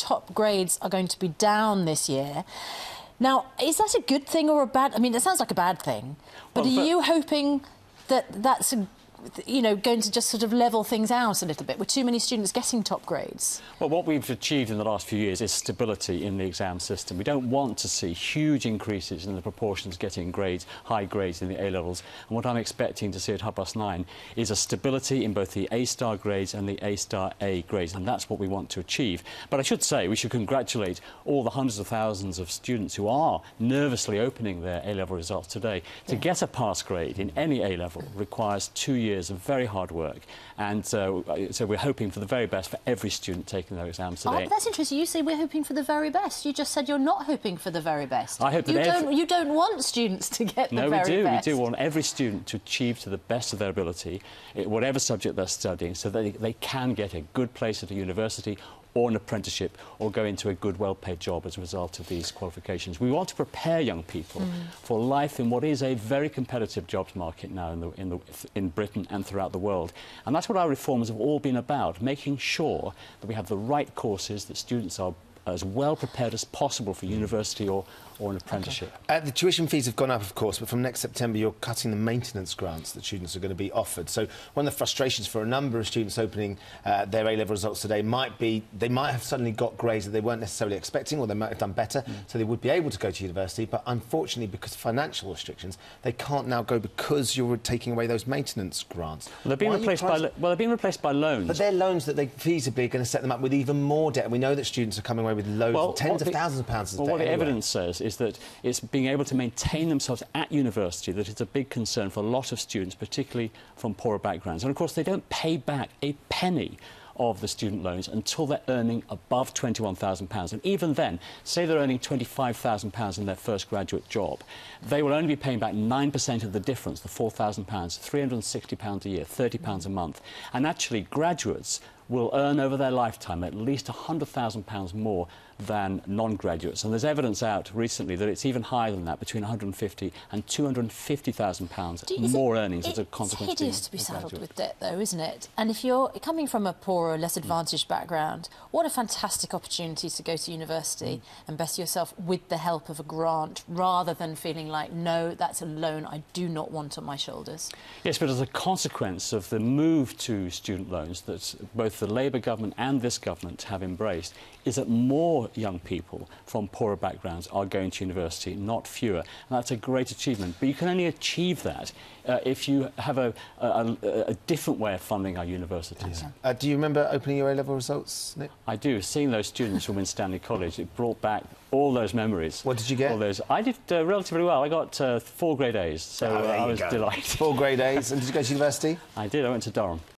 top grades are going to be down this year. Now, is that a good thing or a bad... I mean, it sounds like a bad thing, but are you hoping that that's, you know, going to just sort of level things out a little bit with too many students getting top grades? Well, what we've achieved in the last few years is stability in the exam system. We don't want to see huge increases in the proportions getting grades, high grades in the A-levels. And what I'm expecting to see at 9:30 is a stability in both the A-star grades and the A-star A grades, and that's what we want to achieve. But I should say we should congratulate all the hundreds of thousands of students who are nervously opening their A-level results today. To get a pass grade in any A-level requires 2 years of very hard work, and so we're hoping for the very best for every student taking their exams today. Oh, that's interesting. You say we're hoping for the very best. You just said you're not hoping for the very best. I hope that you don't want students to get the very best. No, we do want every student to achieve to the best of their ability, whatever subject they're studying, so that they can get a good place at a university or an apprenticeship, or go into a good, well-paid job as a result of these qualifications. We want to prepare young people for life in what is a very competitive jobs market now in Britain and throughout the world. And that's what our reforms have all been about, making sure that we have the right courses, that students are as well prepared as possible for university or an apprenticeship. The tuition fees have gone up, of course, but from next September you're cutting the maintenance grants that students are going to be offered. So one of the frustrations for a number of students opening their A-level results today might be they might have suddenly got grades that they weren't necessarily expecting, or they might have done better, so they would be able to go to university, but unfortunately, because of financial restrictions, they can't now go because you're taking away those maintenance grants. Well, they're being replaced by loans. But they're loans that they feasibly are going to set them up with even more debt, and we know that students are coming away with loads, tens of thousands of pounds of debt. What the anyway. evidence says is that it's being able to maintain themselves at university that is a big concern for a lot of students, particularly from poorer backgrounds. And of course, they don't pay back a penny of the student loans until they're earning above £21,000. And even then, say they're earning £25,000 in their first graduate job, they will only be paying back 9% of the difference, the £4,000, £360 a year, £30 a month. And actually, graduates will earn over their lifetime at least £100,000 more than non-graduates. And there's evidence out recently that it's even higher than that, between £150,000 and £250,000 more earnings as a consequence. It's hideous to be saddled with debt, though, isn't it? And if you're coming from a poorer, less advantaged background, what a fantastic opportunity to go to university and better yourself with the help of a grant, rather than feeling like, no, that's a loan I do not want on my shoulders. Yes, but as a consequence of the move to student loans that both the Labour government and this government have embraced, is that more young people from poorer backgrounds are going to university, not fewer. And that's a great achievement. But you can only achieve that if you have a different way of funding our universities. Yeah. Do you remember opening your A-level results, Nick? I do. Seeing those students from Winstanley College, it brought back all those memories. What did you get? All those. I did relatively well. I got 4 grade A's, so I was delighted. 4 grade A's. And did you go to university? I did. I went to Durham.